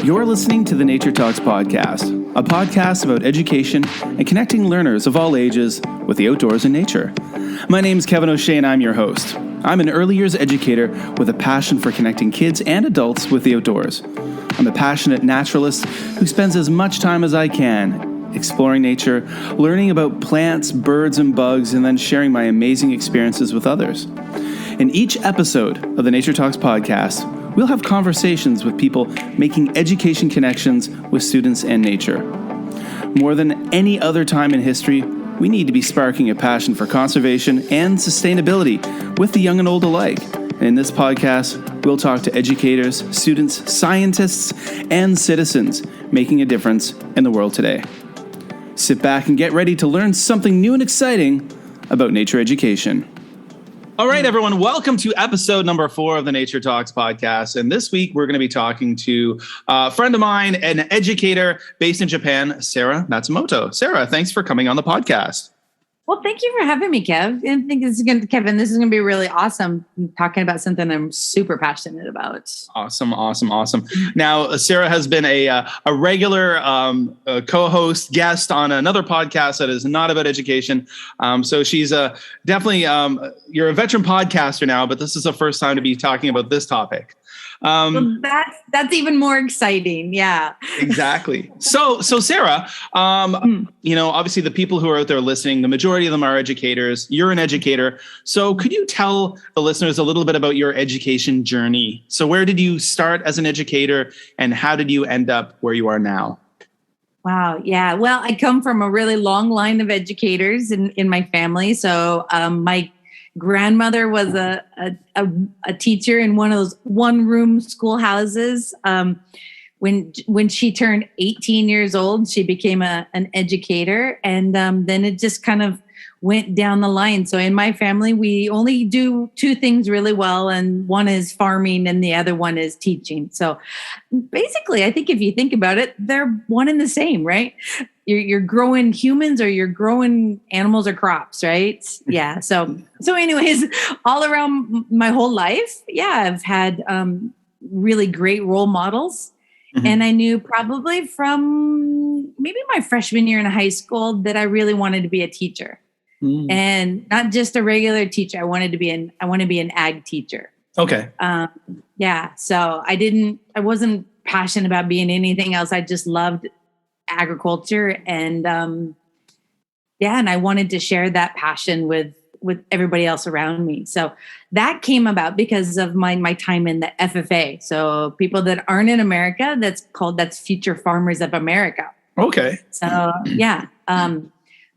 You're listening to the Nature Talks podcast, a podcast about education and connecting learners of all ages with the outdoors and nature. My name is Kevin O'Shea and I'm your host. I'm an early years educator with a passion for connecting kids and adults with the outdoors. I'm a passionate naturalist who spends as much time as I can exploring nature, learning about plants, birds, and bugs, and then sharing my amazing experiences with others. In each episode of the Nature Talks podcast, we'll have conversations with people making education connections with students and nature. More than any other time in history, we need to be sparking a passion for conservation and sustainability with the young and old alike. And in this podcast, we'll talk to educators, students, scientists, and citizens making a difference in the world today. Sit back and get ready to learn something new and exciting about nature education. All right, everyone, welcome to episode number 4 of the Nature Talks podcast. And this week, we're going to be talking to a friend of mine, an educator based in Japan, Sarah Matsumoto. Sarah, thanks for coming on the podcast. Well, thank you for having me, Kev. I think Kevin, this is going to be really awesome. I'm talking about something I'm super passionate about. Awesome. Now, Sarah has been a regular co-host guest on another podcast that is not about education. So she's definitely, you're a veteran podcaster now, but this is the first time to be talking about this topic. Well, that's even more exciting. Yeah, exactly. So Sarah, obviously the people who are out there listening, the majority of them are educators. You're an educator. So could you tell the listeners a little bit about your education journey? So where did you start as an educator and how did you end up where you are now? Wow. Yeah. Well, I come from a really long line of educators in my family. So my grandmother was a teacher in one of those one-room schoolhouses. When she turned 18 years old, she became an educator, and then it just kind of went down the line. So in my family, we only do 2 things really well, and one is farming and the other one is teaching. So basically, I think if you think about it, they're one and the same, right? You're growing humans or you're growing animals or crops, right? Yeah. So anyways, all around my whole life, I've had really great role models. Mm-hmm. And I knew probably from maybe my freshman year in high school that I really wanted to be a teacher. Mm. And not just a regular teacher. I want to be an ag teacher. Okay. So I wasn't passionate about being anything else. I just loved agriculture and I wanted to share that passion with everybody else around me. So that came about because of my time in the FFA. So people that aren't in America, that's Future Farmers of America. Okay. So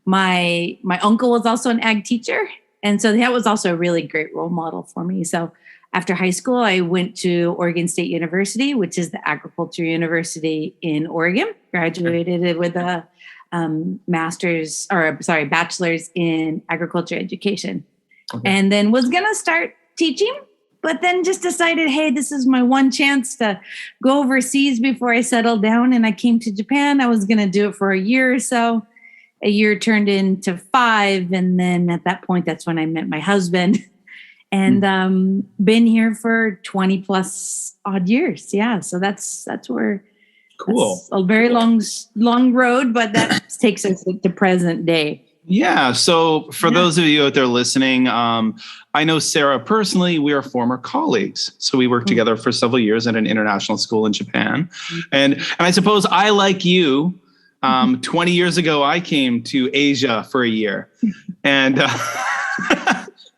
my uncle was also an ag teacher. And so that was also a really great role model for me. So after high school, I went to Oregon State University, which is the agriculture university in Oregon, graduated with a bachelor's in agriculture education. Okay. And then was going to start teaching, but then just decided, hey, this is my one chance to go overseas before I settle down. And I came to Japan. I was going to do it for a year or so. A year turned into 5. And then at that point, that's when I met my husband. And been here for 20 plus odd years. Yeah. So that's where. Cool. That's a very long road, but that takes us to present day. Yeah. So for those of you out there listening, I know Sarah personally. We are former colleagues. So we worked together for several years at an international school in Japan. And I suppose I, like you, 20 years ago, I came to Asia for a year. And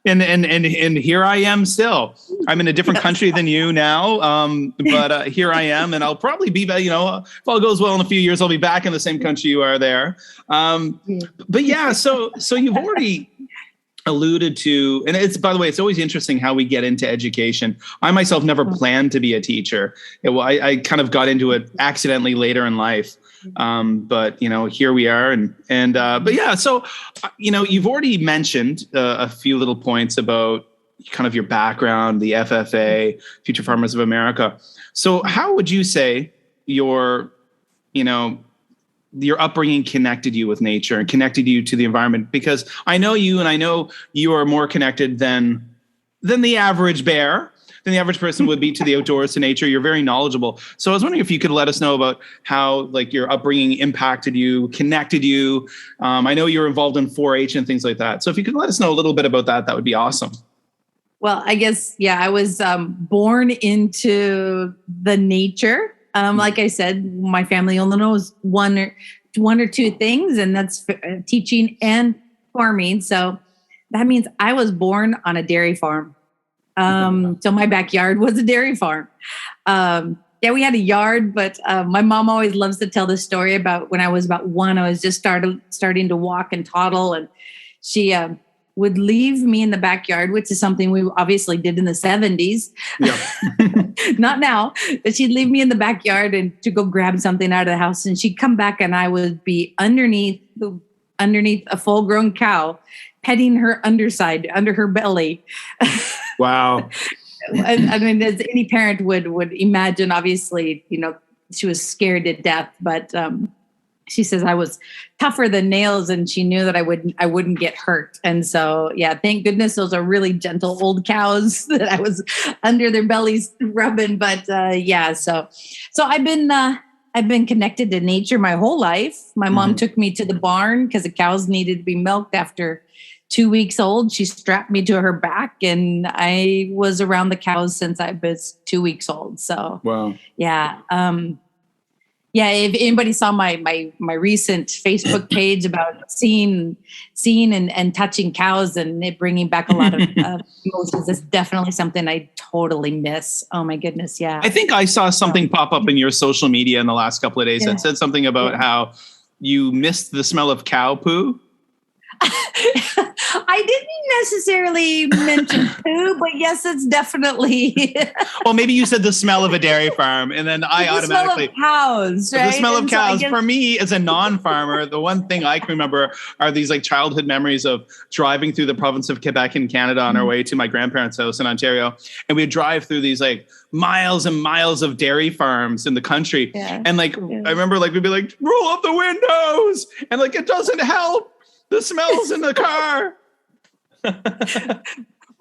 And here I am still. I'm in a different country than you now, but here I am, and I'll probably be, if all goes well in a few years, I'll be back in the same country you are there. But yeah, so you've already alluded to, and it's, by the way, it's always interesting how we get into education. I myself never planned to be a teacher. I kind of got into it accidentally later in life. But here we are, but yeah, so you've already mentioned a few little points about kind of your background, the FFA, Future Farmers of America. So how would you say your upbringing connected you with nature and connected you to the environment? Because I know you, and I know you are more connected than the average bear, than the average person would be to the outdoors, to nature. You're very knowledgeable. So I was wondering if you could let us know about how like your upbringing impacted you, connected you. I know you're involved in 4-H and things like that. So if you could let us know a little bit about that, that would be awesome. Well, I guess, yeah, I was born into the nature. Like I said, my family only knows one or two things, and that's teaching and farming. So that means I was born on a dairy farm. So my backyard was a dairy farm. Yeah, we had a yard, but my mom always loves to tell the story about when I was about 1, I was just starting to walk and toddle, and she would leave me in the backyard, which is something we obviously did in the 70s. Yeah. Not now, but she'd leave me in the backyard and to go grab something out of the house, and she'd come back and I would be underneath a full-grown cow, petting her underside, under her belly. Wow. I mean, as any parent would imagine, obviously, she was scared to death, but she says I was tougher than nails, and she knew that I wouldn't get hurt. And so, yeah, thank goodness those are really gentle old cows that I was under their bellies rubbing. But yeah, so I've been connected to nature my whole life. My mom took me to the barn because the cows needed to be milked after 2 weeks old. She strapped me to her back, and I was around the cows since I was 2 weeks old. So, wow. Yeah. Yeah. If anybody saw my recent Facebook page about seeing and touching cows and it bringing back a lot of emotions, it's definitely something I totally miss. Oh my goodness. Yeah. I think I saw something pop up in your social media in the last couple of days that said something about how you missed the smell of cow poo. I didn't necessarily mention poo, but yes, it's definitely. Well, maybe you said the smell of a dairy farm, and then I automatically smell of cows, right? The smell of cows. So For me, as a non-farmer, the one thing I can remember are these like childhood memories of driving through the province of Quebec in Canada on our way to my grandparents' house in Ontario, and we'd drive through these like miles and miles of dairy farms in the country, and like I remember like we'd be like, roll up the windows, and like it doesn't help. The smells in the car. Well,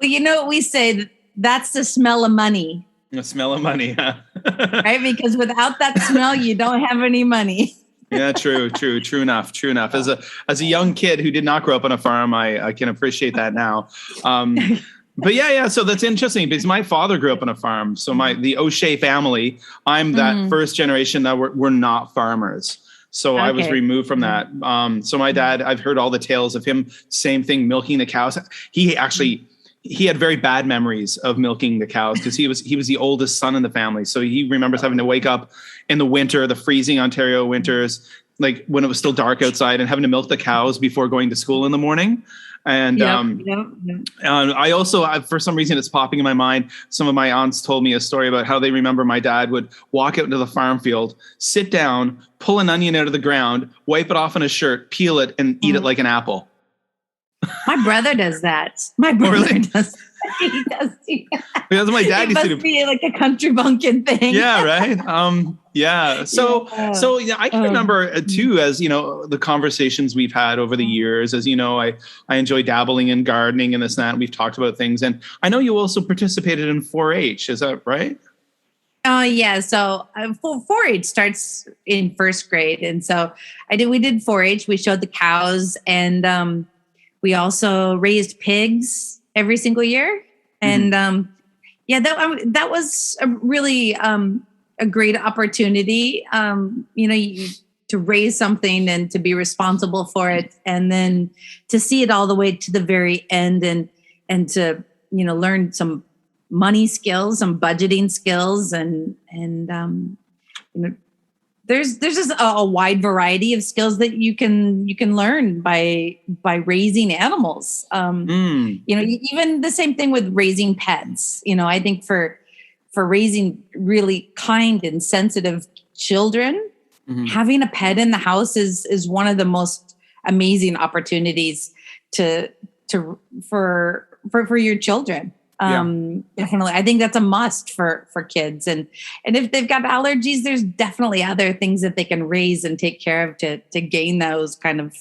you know what we say? That's the smell of money. The smell of money, huh? Right? Because without that smell, you don't have any money. Yeah, true enough. As a young kid who did not grow up on a farm, I can appreciate that now. But yeah. So that's interesting because my father grew up on a farm. So the O'Shea family, I'm that first generation that we're not farmers. So I was removed from that. So my dad, I've heard all the tales of him, same thing, milking the cows. He had very bad memories of milking the cows because he was the oldest son in the family. So he remembers having to wake up in the winter, the freezing Ontario winters, like when it was still dark outside, and having to milk the cows before going to school in the morning. And I also, for some reason, it's popping in my mind. Some of my aunts told me a story about how they remember my dad would walk out into the farm field, sit down, pull an onion out of the ground, wipe it off in his shirt, peel it, and eat it like an apple. My brother does that. My brother does. He does. Because my dad used to be like a country bumpkin thing. Yeah, right. Yeah. So I can remember too, as the conversations we've had over the years. As I enjoy dabbling in gardening and this and that. And we've talked about things, and I know you also participated in 4-H. Is that right? Yeah. So 4-H starts in first grade, and so we did 4-H. We showed the cows, and we also raised pigs every single year. And that was a really a great opportunity, to raise something and to be responsible for it, and then to see it all the way to the very end, and to learn some money skills, some budgeting skills, and there's just a wide variety of skills that you can learn by raising animals. Even the same thing with raising pets. I think for raising really kind and sensitive children, having a pet in the house is one of the most amazing opportunities for your children. Definitely. I think that's a must for kids. And if they've got allergies, there's definitely other things that they can raise and take care of to gain those kind of,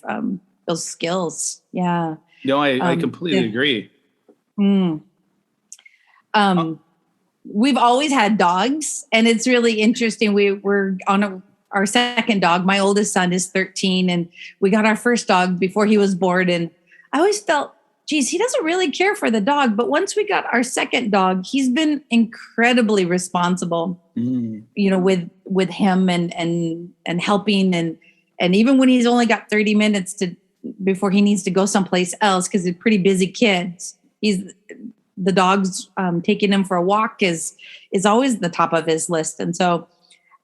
those skills. Yeah. No, I completely agree. we've always had dogs, and it's really interesting. We're on our second dog. My oldest son is 13, and we got our first dog before he was born. And I always felt, geez, he doesn't really care for the dog. But once we got our second dog, he's been incredibly responsible, with him and helping. And even when he's only got 30 minutes before he needs to go someplace else, because he's a pretty busy kid, the dog's taking him for a walk is always the top of his list. And so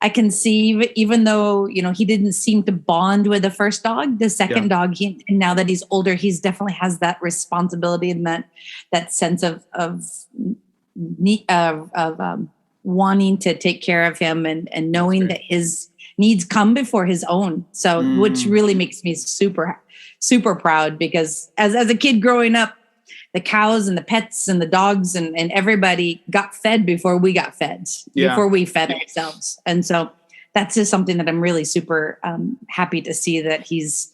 I can see, even though, he didn't seem to bond with the first dog, the second dog, and now that he's older, he's definitely has that responsibility and that sense of wanting to take care of him and knowing that his needs come before his own. So, which really makes me super, super proud, because as a kid growing up, the cows and the pets and the dogs and everybody got fed before we got fed, before we fed ourselves. And so that's just something that I'm really super happy to see, that he's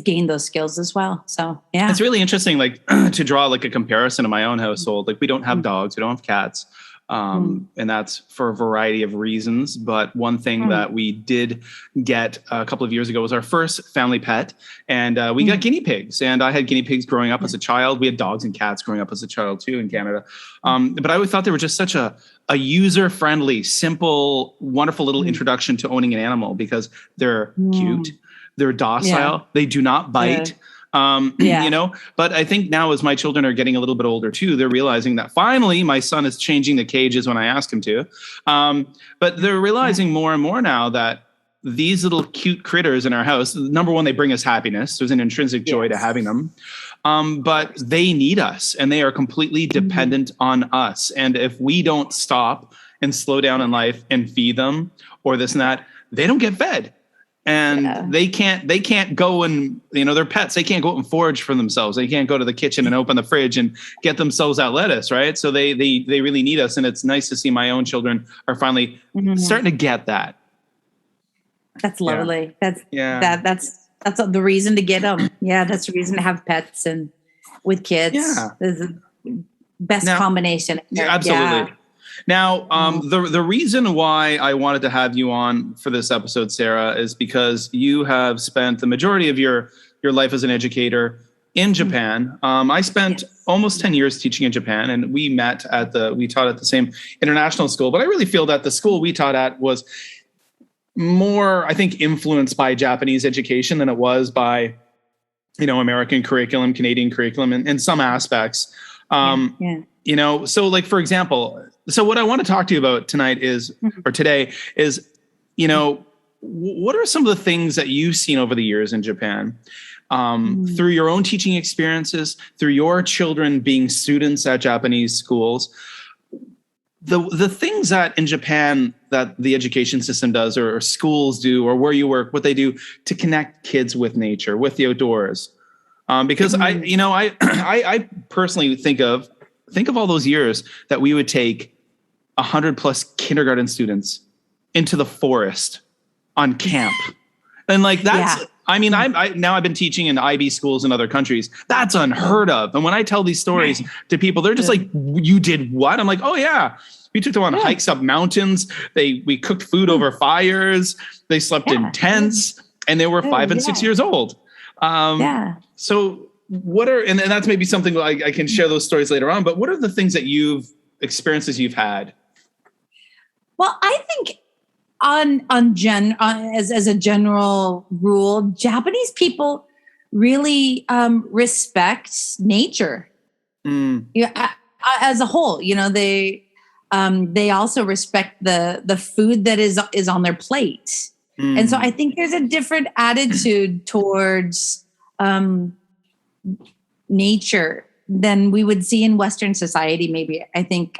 gained those skills as well. So, yeah. It's really interesting, like to draw like a comparison to my own household. Like we don't have dogs, we don't have cats. And that's for a variety of reasons. But one thing that we did get a couple of years ago was our first family pet. And we got guinea pigs. And I had guinea pigs growing up as a child. We had dogs and cats growing up as a child too in Canada. But I always thought they were just such a user-friendly, simple, wonderful little introduction to owning an animal, because they're cute, they're docile, they do not bite. But I think now, as my children are getting a little bit older too, they're realizing that finally my son is changing the cages when I ask him to. But they're realizing more and more now that these little cute critters in our house, number one, they bring us happiness. There's an intrinsic joy to having them. But they need us, and they are completely dependent on us. And if we don't stop and slow down in life and feed them or this and that, they don't get fed. And they can't go and, they're pets. They can't go out and forage for themselves. They can't go to the kitchen and open the fridge and get themselves that lettuce, right? So they really need us. And it's nice to see my own children are finally starting to get that. That's lovely. That's the reason to get them. Yeah. That's the reason to have pets and with kids. Yeah. This is the best combination. Yeah, absolutely. Yeah. Now, the reason why I wanted to have you on for this episode, Sarah, is because you have spent the majority of your life as an educator in Japan. I spent almost 10 years teaching in Japan, and we taught at the same international school. But I really feel that the school we taught at was more, I think, influenced by Japanese education than it was by, American curriculum, Canadian curriculum, in some aspects. So like, for example, so what I want to talk to you about tonight today is, what are some of the things that you've seen over the years in Japan, through your own teaching experiences, through your children being students at Japanese schools, the things that in Japan that the education system does, or schools do, or where you work, what they do to connect kids with nature, with the outdoors. Because I personally think of all those years that we would take 100+ kindergarten students into the forest on camp. And like, that's, I've been teaching in IB schools in other countries. That's unheard of. And when I tell these stories to people, they're just like, you did what? I'm like, oh yeah. We took them on hikes up mountains. We cooked food over fires. They slept in tents, and they were 5 and 6 years old. So what are, and that's maybe something I can share those stories later on, but what are the things that experiences you've had? Well, I think as a general rule, Japanese people really respect nature. As a whole, they also respect the food that is on their plate. And so I think there's a different attitude towards nature than we would see in Western society. Maybe I think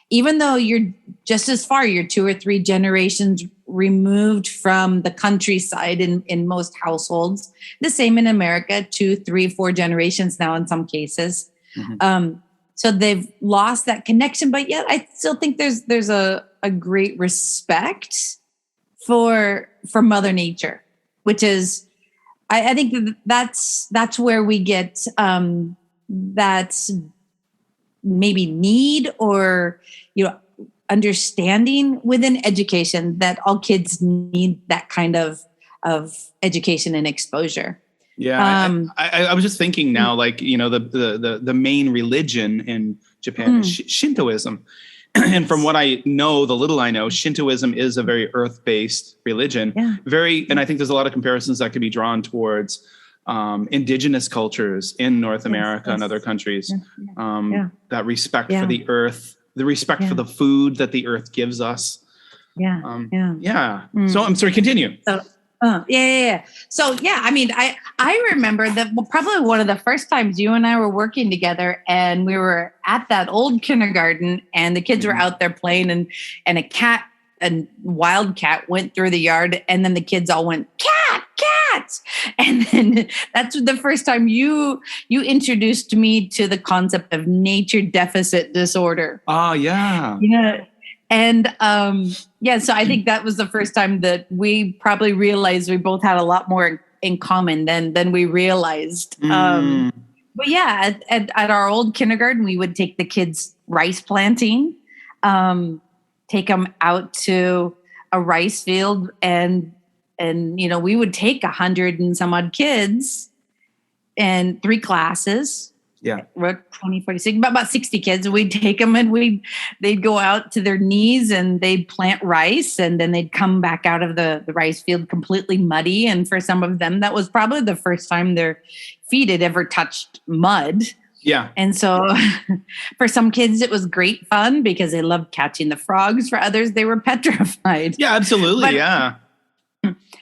even though you're just as far, you're 2 or 3 generations removed from the countryside in most households, the same in America, 2, 3, 4 generations now in some cases. So they've lost that connection, but yet I still think there's a great respect for Mother Nature, which is, I think that's where we get that maybe need or, understanding within education that all kids need that kind of education and exposure. Yeah, I was just thinking now, like, the main religion in Japan is Shintoism. And from what I know, the little I know, Shintoism is a very earth-based religion. Yeah. And I think there's a lot of comparisons that could be drawn towards indigenous cultures in North America and other countries. That respect for the earth, the respect for the food that the earth gives us. So I'm sorry, continue. So, I mean, I remember that probably one of the first times you and I were working together, and we were at that old kindergarten, and the kids were out there playing, and a wild cat went through the yard, and then the kids all went, cat, and then that's the first time you introduced me to the concept of nature deficit disorder. And so I think that was the first time that we probably realized we both had a lot more in common than we realized. But at our old kindergarten, we would take the kids rice planting, take them out to a rice field, and we would take 100 and some odd kids and 3 classes. We're 20, 40, about 60 kids. We'd take them and they'd go out to their knees and they'd plant rice, and then they'd come back out of the rice field completely muddy. And for some of them, that was probably the first time their feet had ever touched mud. Yeah. And so for some kids, it was great fun because they loved catching the frogs. For others, they were petrified. Yeah, absolutely.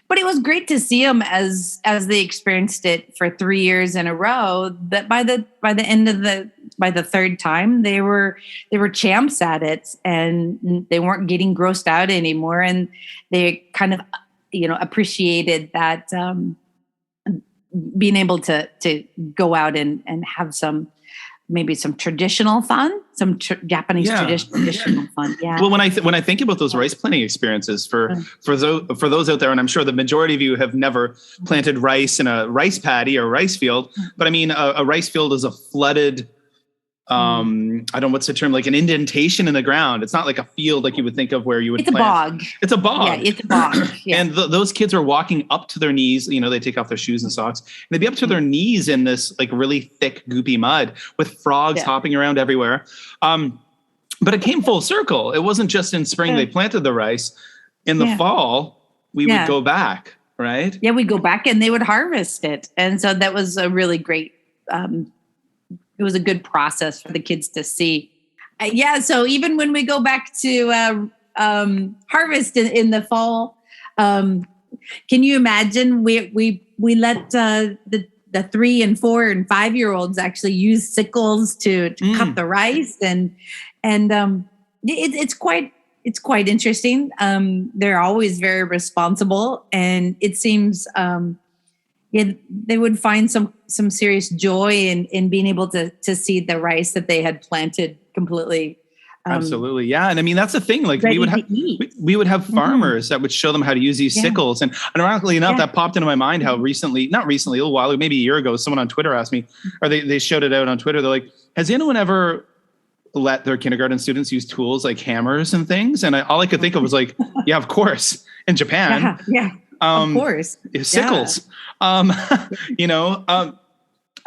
But it was great to see them as they experienced it for 3 years in a row, that by the end of by the third time, they were champs at it, and they weren't getting grossed out anymore. And they kind of, appreciated that, being able to go out and have maybe some traditional fun, some Japanese traditional fun. Yeah. Well, when I think about those rice planting experiences for those out there, and I'm sure the majority of you have never planted rice in a rice paddy or rice field, but I mean, a rice field is a flooded, I don't know what's the term, like an indentation in the ground. It's not like a field like you would think of where you would plant. Bog. It's a bog. Yeah, it's a bog. Yeah. And those kids are walking up to their knees. They take off their shoes and socks, and they'd be up to their knees in this like really thick, goopy mud with frogs hopping around everywhere. But it came full circle. It wasn't just in spring they planted the rice. In the fall, we would go back, right? Yeah, we'd go back and they would harvest it. And so that was a really great it was a good process for the kids to see. So even when we go back to harvest in the fall, can you imagine we let the 3 and 4 and 5-year-olds actually use sickles to cut the rice, and it's quite interesting. They're always very responsible, and it seems they would find some serious joy in being able to see the rice that they had planted completely. Absolutely. Yeah. And I mean, that's the thing. Like we would have farmers that would show them how to use these sickles. And ironically enough, that popped into my mind how not recently, a little while ago, maybe a year ago, someone on Twitter asked me, or they showed it out on Twitter. They're like, has anyone ever let their kindergarten students use tools like hammers and things? And all I could think of was like, yeah, of course, in Japan. Of course. Sickles.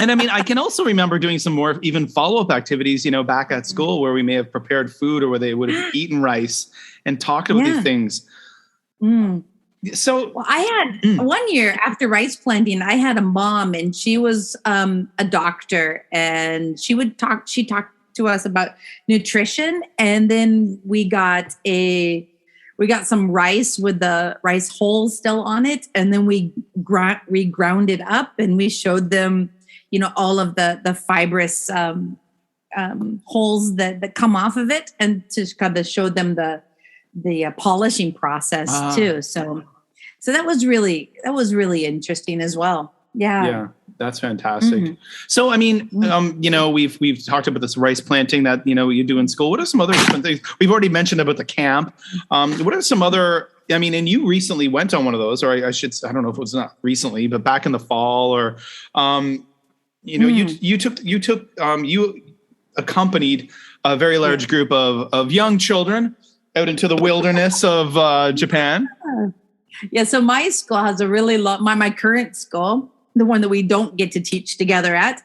And I mean, I can also remember doing some more even follow-up activities, back at school where we may have prepared food or where they would have eaten rice and talked about these things. So I had 1 year after rice planting, I had a mom, and she was a doctor, and she talked to us about nutrition. And then we got some rice with the rice hulls still on it. And then we ground it up, and we showed them, all of the fibrous holes that come off of it, and to kind of show them the polishing process too. So that was really interesting as well. Yeah, that's fantastic. So, I mean, we've talked about this rice planting that, you do in school. What are some other different things? We've already mentioned about the camp. What are some other, and you recently went on one of those, or I don't know if it was not recently, but back in the fall, or, you took, accompanied a very large group of young children out into the wilderness of Japan. Yeah, so my school has a really long, my current school, the one that we don't get to teach together at,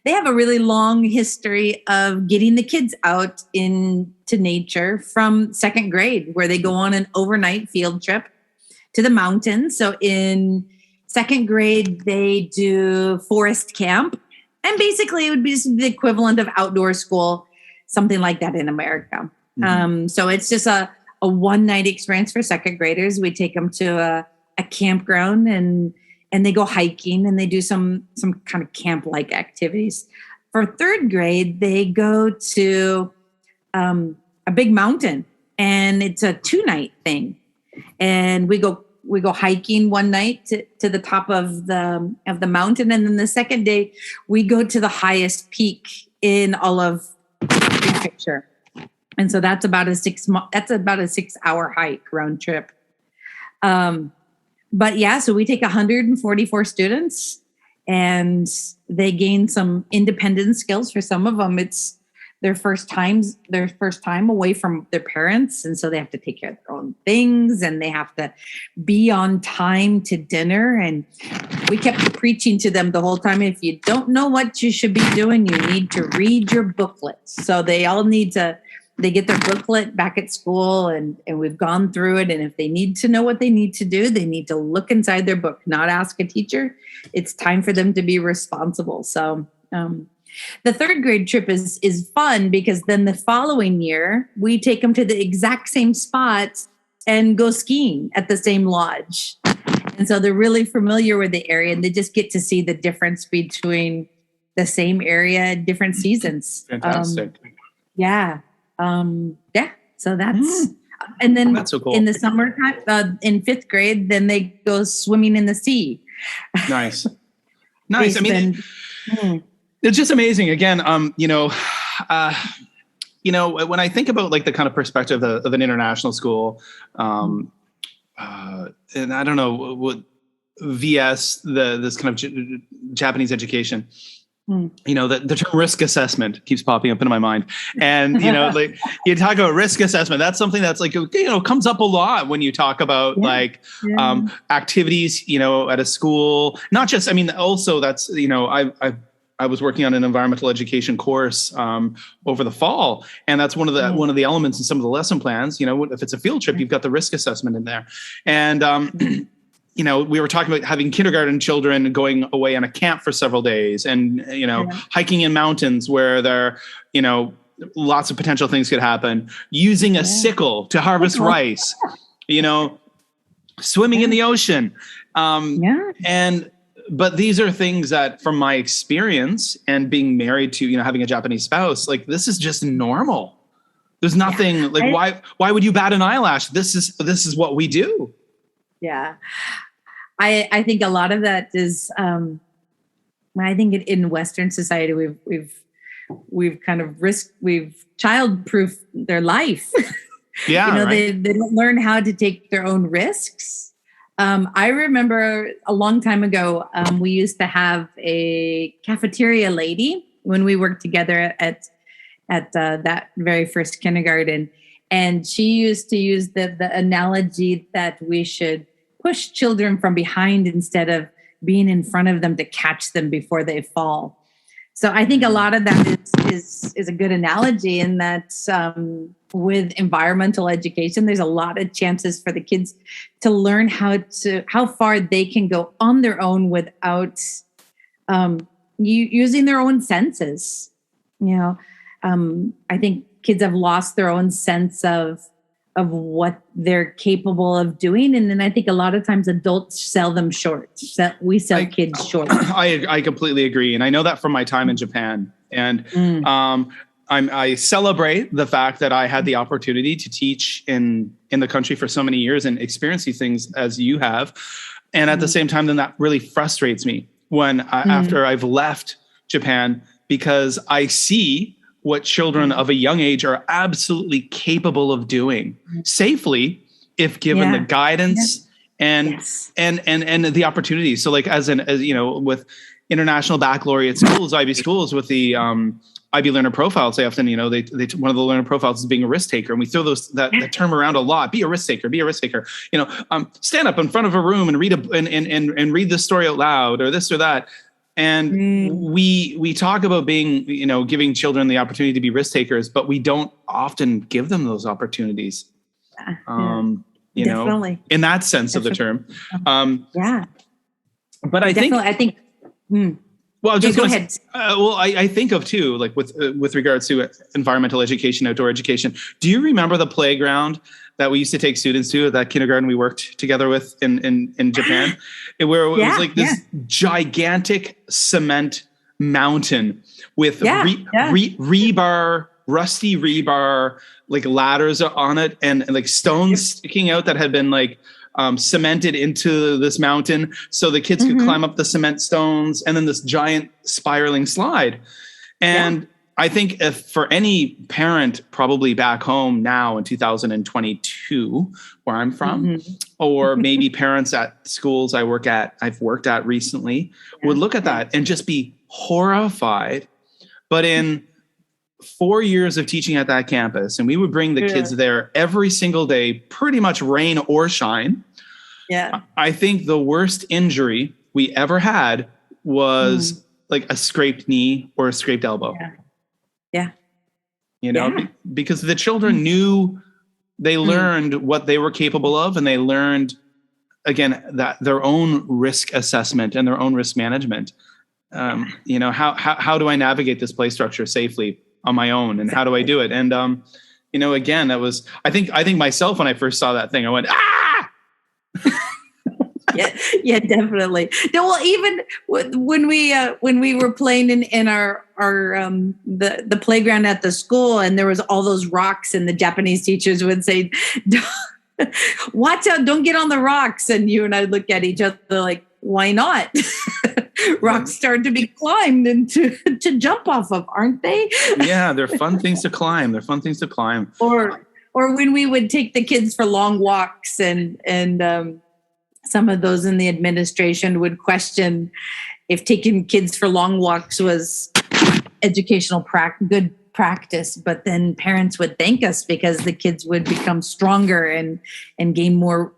they have a really long history of getting the kids out into nature from second grade, where they go on an overnight field trip to the mountains. So in second grade, they do forest camp. And basically, it would be the equivalent of outdoor school, something like that in America. So it's just a one-night experience for second graders. We take them to a campground and they go hiking and they do some kind of camp-like activities. For third grade, they go to a big mountain, and it's a 2-night thing. And we go hiking one night to the top of the mountain, and then the second day we go to the highest peak in all of Big Picture. And so that's about a 6-hour hike round trip. But yeah, so we take 144 students, and they gain some independent skills. For some of them, it's their first time away from their parents. And so they have to take care of their own things, and they have to be on time to dinner. And we kept preaching to them the whole time, if you don't know what you should be doing, you need to read your booklet. So they all they get their booklet back at school, and we've gone through it. And if they need to know what they need to do, they need to look inside their book, not ask a teacher. It's time for them to be responsible. So, the third grade trip is fun, because then the following year we take them to the exact same spot and go skiing at the same lodge. And so they're really familiar with the area, and they just get to see the difference between the same area and different seasons. Fantastic. So that's, and then that's so cool. In the summertime, in fifth grade, then they go swimming in the sea. Nice. I mean, it's just amazing. Again, when I think about like the kind of perspective of an international school, and I don't know what VS, this kind of Japanese education, the term risk assessment keeps popping up into my mind. And, like you talk about risk assessment, that's something that's like, comes up a lot when you talk about activities, at a school, not just, also that's, I was working on an environmental education course over the fall, and that's one of the elements in some of the lesson plans. If it's a field trip, you've got the risk assessment in there, and we were talking about having kindergarten children going away on a camp for several days, and hiking in mountains where there, lots of potential things could happen. Using a sickle to harvest rice, swimming in the ocean, But these are things that, from my experience and being married to, having a Japanese spouse, like this is just normal. There's nothing why would you bat an eyelash? This is what we do. Yeah. I think a lot of that is, I think in Western society, we've kind of we've child-proofed their life. Yeah. They don't learn how to take their own risks. I remember a long time ago, we used to have a cafeteria lady when we worked together at that very first kindergarten. And she used to use the analogy that we should push children from behind instead of being in front of them to catch them before they fall. So I think a lot of that is a good analogy, in that with environmental education, there's a lot of chances for the kids to learn how far they can go on their own without using their own senses. I think kids have lost their own sense of what they're capable of doing. And then I think a lot of times adults sell them short. We sell kids short. I completely agree. And I know that from my time in Japan. And I celebrate the fact that I had the opportunity to teach in the country for so many years and experience these things as you have. And at the same time, then that really frustrates me when after I've left Japan, because I see what children of a young age are absolutely capable of doing safely if given the guidance and the opportunities. So like as with international baccalaureate schools, Ivy schools, with the IB learner profiles. They often, they one of the learner profiles is being a risk taker, and we throw that term around a lot. Be a risk taker. Be a risk taker. Stand up in front of a room and read and read this story out loud, or this or that. And we talk about being, giving children the opportunity to be risk takers, but we don't often give them those opportunities. Definitely. In that sense of the term. But I think. Well, just go ahead. I think of too, like with regards to environmental education, outdoor education. Do you remember the playground that we used to take students to at that kindergarten we worked together with in Japan, where it was like this gigantic cement mountain with rebar, rusty rebar, like ladders on it, and like stones sticking out that had been like cemented into this mountain so the kids could climb up the cement stones, and then this giant spiraling slide. And I think if for any parent probably back home now in 2022, where I'm from, or maybe parents at schools I've worked at recently, would look at that and just be horrified. But in 4 years of teaching at that campus, and we would bring the kids there every single day, pretty much rain or shine. I think the worst injury we ever had was like a scraped knee or a scraped elbow. Because the children knew, they learned what they were capable of, and they learned, again, that their own risk assessment and their own risk management. How do I navigate this play structure safely on my own, and how do I do it? And again, that was, I think myself, when I first saw that thing, I went, ah. Yeah, definitely. No, well, even when we were playing in our the playground at the school, and there was all those rocks, and the Japanese teachers would say, "Watch out! Don't get on the rocks." And you and I look at each other like, "Why not?" Rocks start to be climbed and to jump off of, aren't they? Yeah, they're fun things to climb. Or when we would take the kids for long walks, and some of those in the administration would question if taking kids for long walks was educational good practice, but then parents would thank us because the kids would become stronger and gain more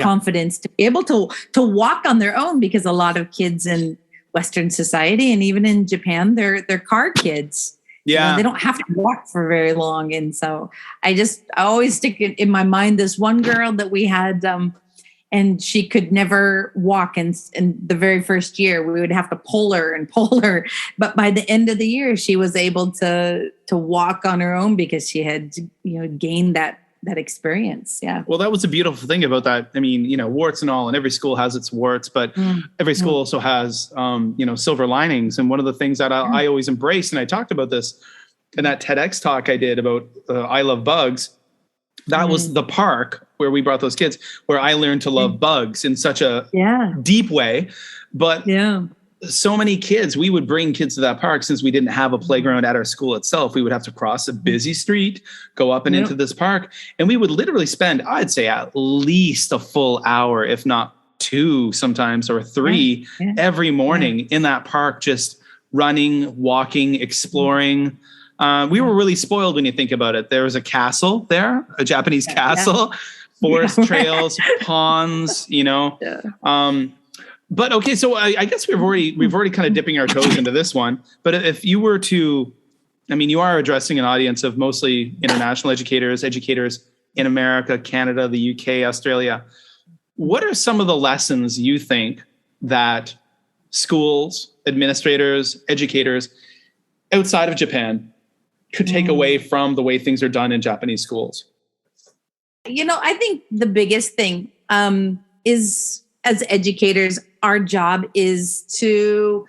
confidence to be able to walk on their own, because a lot of kids in Western society and even in Japan, they're car kids. They don't have to walk for very long. And so I always stick in my mind this one girl that we had, and she could never walk. And in the very first year, we would have to pull her. But by the end of the year, she was able to walk on her own because she had, gained that experience. Yeah. Well, that was a beautiful thing about that. I mean, warts and all, and every school has its warts, but every school also has, silver linings. And one of the things that I always embrace, and I talked about this in that TEDx talk I did about I Love Bugs. That was the park where we brought those kids, where I learned to love bugs in such a deep way. But so many kids, we would bring kids to that park, since we didn't have a playground at our school itself. We would have to cross a busy street, go up and into this park. And we would literally spend, I'd say, at least a full hour, if not 2 sometimes, or 3 every morning in that park, just running, walking, exploring. We were really spoiled when you think about it. There was a castle there, a Japanese castle, forest trails, ponds, But okay, so I guess we've already kind of dipping our toes into this one. But if you were to, you are addressing an audience of mostly international educators in America, Canada, the UK, Australia. What are some of the lessons you think that schools, administrators, educators outside of Japan could take away from the way things are done in Japanese schools? I think the biggest thing is, as educators, our job is to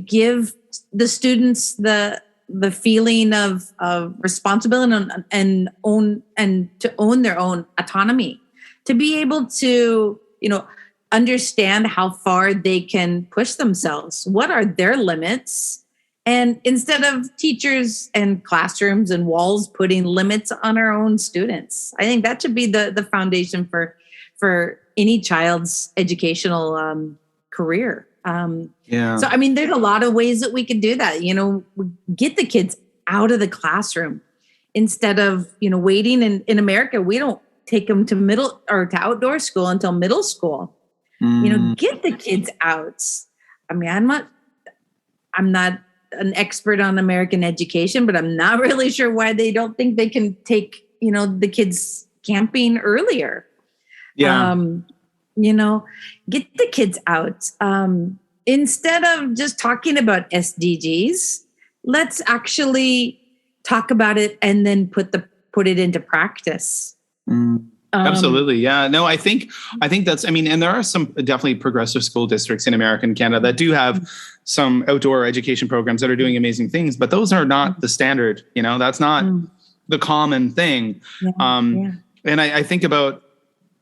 give the students the feeling of responsibility and to own their own autonomy, to be able to understand how far they can push themselves. What are their limits? And instead of teachers and classrooms and walls putting limits on our own students, I think that should be the foundation for any child's educational career. So, I mean, there's a lot of ways that we could do that. Get the kids out of the classroom instead of, waiting. In America, we don't take them to middle or to outdoor school until middle school. Get the kids out. I mean, I'm not an expert on American education, but I'm not really sure why they don't think they can take, the kids camping earlier. Yeah. Get the kids out. Instead of just talking about SDGs, let's actually talk about it and then put it into practice. Absolutely. Yeah. No, I think that's, and there are some definitely progressive school districts in America and Canada that do have some outdoor education programs that are doing amazing things, but those are not the standard, that's not the common thing. And I think about,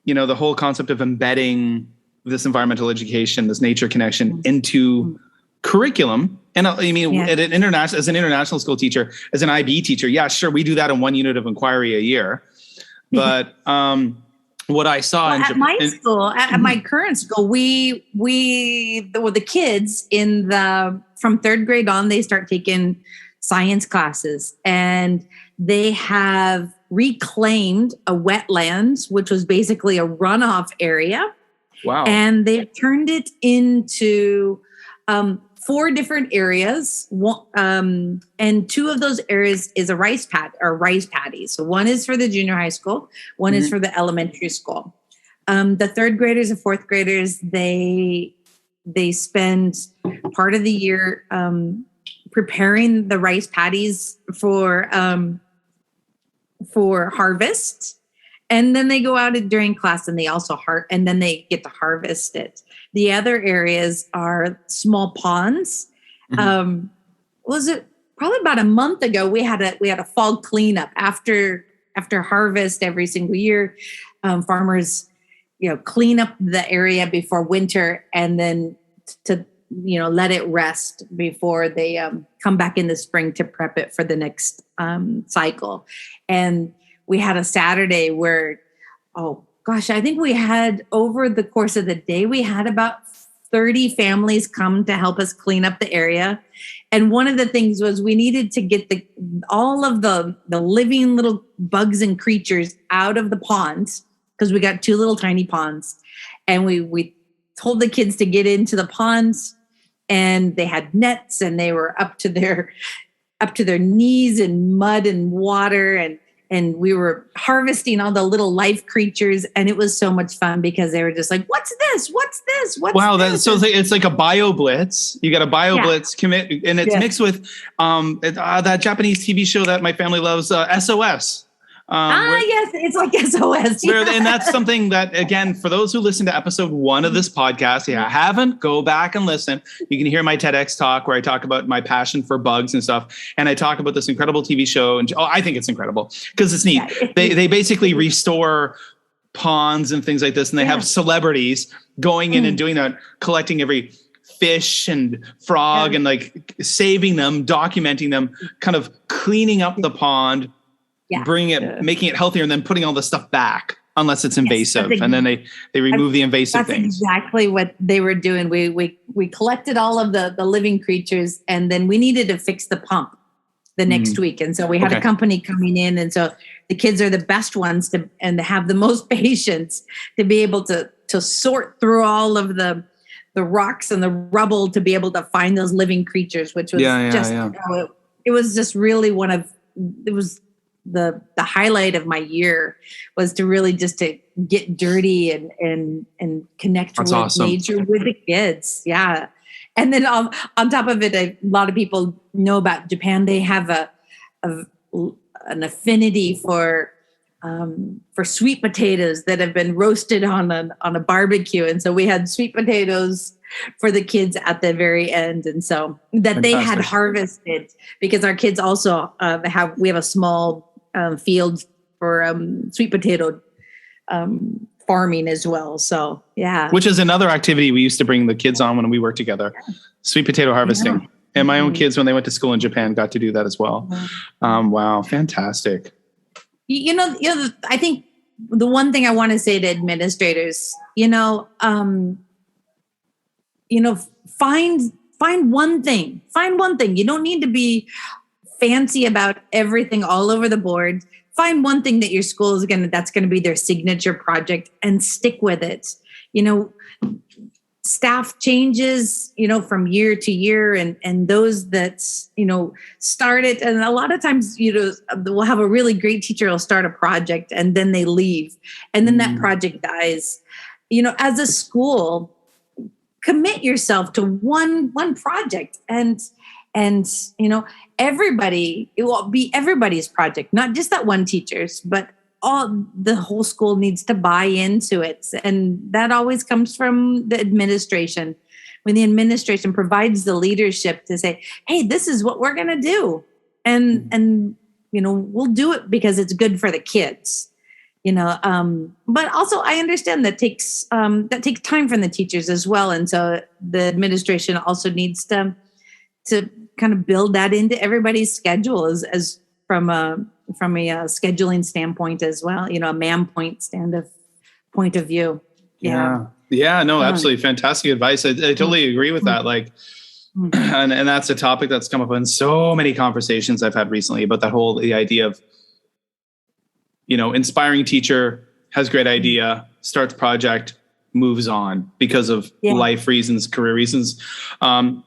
the whole concept of embedding this environmental education, this nature connection into curriculum. And as an international school teacher, as an IB teacher, yeah, sure. We do that in one unit of inquiry a year. But what I saw in Japan, at my current school, the kids from third grade on, they start taking science classes, and they have reclaimed a wetlands, which was basically a runoff area. Wow! And they've turned it into 4 different areas. And 2 of those areas is a rice paddy. So one is for the junior high school, one is for the elementary school. The third graders and fourth graders, they spend part of the year preparing the rice paddies for harvest. And then they go out during class and they also and then they get to harvest it. The other areas are small ponds. Was it probably about a month ago? We had a fall cleanup after harvest every single year. Farmers, clean up the area before winter, and then to let it rest before they come back in the spring to prep it for the next cycle. And we had a Saturday where, I think we had, over the course of the day, we had about 30 families come to help us clean up the area. And one of the things was we needed to get all of the living little bugs and creatures out of the ponds, because we got 2 little tiny ponds. And we told the kids to get into the ponds, and they had nets, and they were up to their knees in mud and water, and we were harvesting all the little life creatures, and it was so much fun because they were just like, "What's this? What's this? What's wow?" This? So it's like a bio blitz. You got a bio blitz commit, and it's mixed with that Japanese TV show that my family loves, SOS. Yes, it's like SOS. And that's something that, again, for those who listen to episode 1 of this podcast, haven't, go back and listen. You can hear my TEDx talk where I talk about my passion for bugs and stuff. And I talk about this incredible TV show. And I think it's incredible because it's neat. They basically restore ponds and things like this. And they have celebrities going in and doing that, collecting every fish and frog and like saving them, documenting them, kind of cleaning up the pond. Making it healthier, and then putting all the stuff back unless it's invasive. And then they remove the invasive things. That's exactly what they were doing. We collected all of the living creatures, and then we needed to fix the pump the next week. And so we had a company coming in. And so the kids are the best ones to have the most patience to be able to sort through all of the rocks and the rubble to be able to find those living creatures, which was it was just really the highlight of my year was to really just to get dirty and connect with nature with the kids. Yeah. And then on top of it, a lot of people know about Japan. They have an affinity for sweet potatoes that have been roasted on a barbecue. And so we had sweet potatoes for the kids at the very end. And so that they had harvested, because our kids also we have a small field for sweet potato farming as well. So which is another activity we used to bring the kids on when we worked together, sweet potato harvesting. And my own kids, when they went to school in Japan, got to do that as well. Wow, fantastic. I think the one thing I want to say to administrators, find one thing. Find one thing. You don't need to be fancy about everything all over the board. Find one thing that your school is that's going to be their signature project and stick with it. Staff changes, from year to year, and those that, start it. And a lot of times, we'll have a really great teacher who'll start a project and then they leave and then that project dies. As a school, commit yourself to one project and everybody, it will be everybody's project, not just that one teacher's, but the whole school needs to buy into it. And that always comes from the administration. When the administration provides the leadership to say, hey, this is what we're going to do. And we'll do it because it's good for the kids, but also I understand that takes time from the teachers as well. And so the administration also needs to kind of build that into everybody's schedule as from a scheduling standpoint as well, a man point of view. Yeah. No, absolutely. Fantastic advice. I totally agree with that. Like, and that's a topic that's come up in so many conversations I've had recently about the idea of, inspiring teacher has great idea, starts project, moves on because of life reasons, career reasons.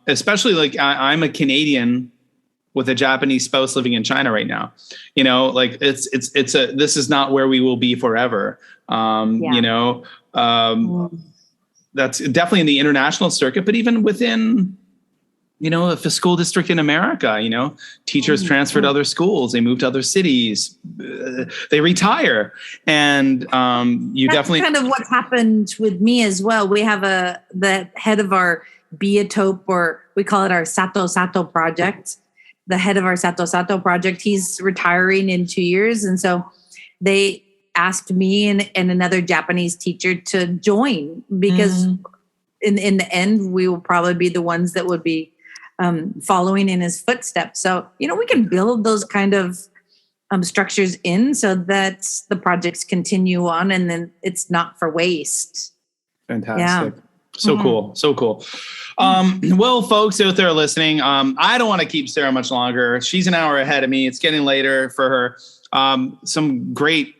Especially like I'm a Canadian with a Japanese spouse living in China right now. This is not where we will be forever. That's definitely in the international circuit, but even within, if a school district in America, teachers transfer to other schools, they move to other cities, they retire. And that's definitely kind of what happened with me as well. We have the head of our Biotope, or we call it our Sato Sato project. The head of our Sato Sato project, he's retiring in 2 years. And so they asked me and another Japanese teacher to join because in the end, we will probably be the ones that would be following in his footsteps. So, we can build those kind of structures in so that the projects continue on and then it's not for waste. Fantastic. Yeah. So cool. So cool. Well, folks out there listening, I don't want to keep Sarah much longer. She's an hour ahead of me. It's getting later for her. Some great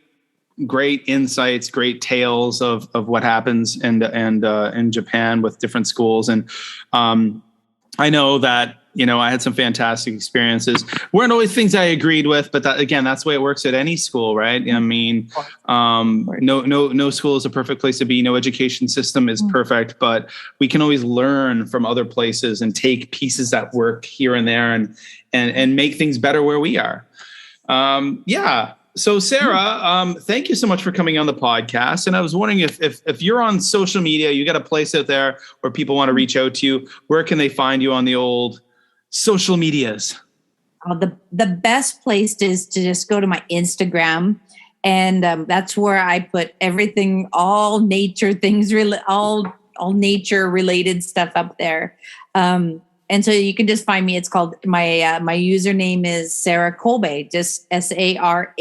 insights, great tales of what happens in Japan with different schools. And I know that, I had some fantastic experiences. Weren't always things I agreed with, but that's the way it works at any school, right? I mean, no school is a perfect place to be. No education system is perfect, but we can always learn from other places and take pieces that work here and there and make things better where we are. So Sarah, thank you so much for coming on the podcast. And I was wondering if you're on social media, you got a place out there where people want to reach out to you, where can they find you on the old social medias? The best place is to just go to my Instagram. And that's where I put everything, all nature things, all nature related stuff up there. And so you can just find me. It's called my username is Sarah Kobe, just SARAH,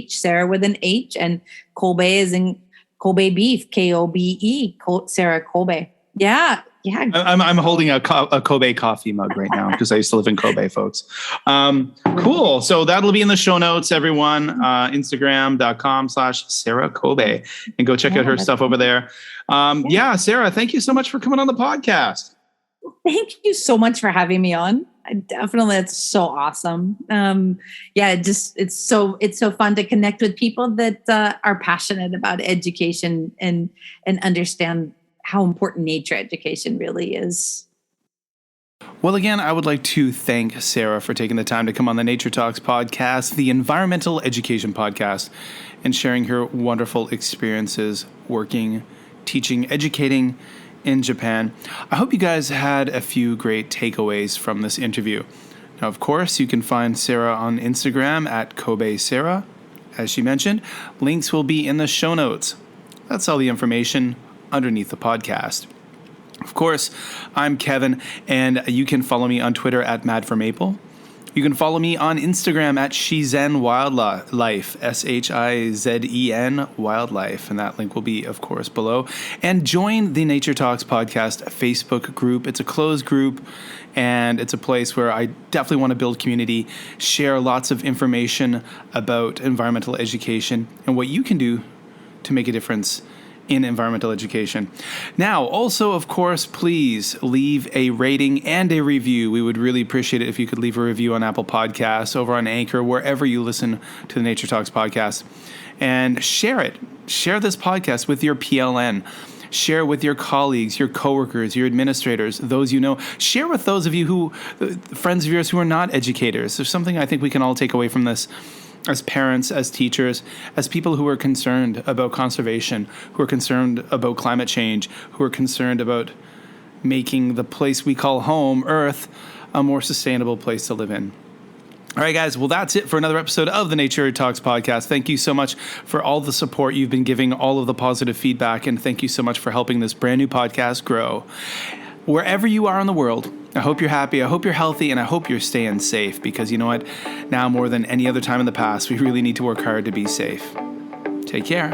Sarah with an H, and Kobe is in Kobe beef, KOBE, Sarah Kobe. Yeah. I'm holding a Kobe coffee mug right now because I used to live in Kobe, folks. Cool. So that'll be in the show notes, everyone. Instagram.com/Sarah Kobe, and go check out her stuff over there. Sarah, thank you so much for coming on the podcast. Thank you so much for having me on. It's so awesome. It's so fun to connect with people that are passionate about education and understand how important nature education really is. Well, again, I would like to thank Sarah for taking the time to come on the Nature Talks podcast, the environmental education podcast, and sharing her wonderful experiences working, teaching, educating in Japan. I hope you guys had a few great takeaways from this interview. Now, of course, you can find Sarah on Instagram at Kobe Sarah. As she mentioned, links will be in the show notes. That's all the information underneath the podcast. Of course, I'm Kevin, and you can follow me on Twitter at MadForMaple. You can follow me on Instagram at Shizen Wildlife, SHIZEN Wildlife, and that link will be, of course, below. And join the Nature Talks Podcast Facebook group. It's a closed group, and it's a place where I definitely want to build community, share lots of information about environmental education and what you can do to make a difference in environmental education. Now, also, of course, please leave a rating and a review. We would really appreciate it if you could leave a review on Apple Podcasts, over on Anchor, wherever you listen to the Nature Talks podcast. And share it. Share this podcast with your PLN. Share with your colleagues, your coworkers, your administrators, those you know. Share with those of you friends of yours who are not educators. There's something I think we can all take away from this as parents, as teachers, as people who are concerned about conservation, who are concerned about climate change, who are concerned about making the place we call home, Earth, a more sustainable place to live in. All right, guys. Well, that's it for another episode of the Nature Talks podcast. Thank you so much for all the support you've been giving, all of the positive feedback, and thank you so much for helping this brand new podcast grow. Wherever you are in the world, I hope you're happy, I hope you're healthy, and I hope you're staying safe, because you know what? Now more than any other time in the past, we really need to work hard to be safe. Take care.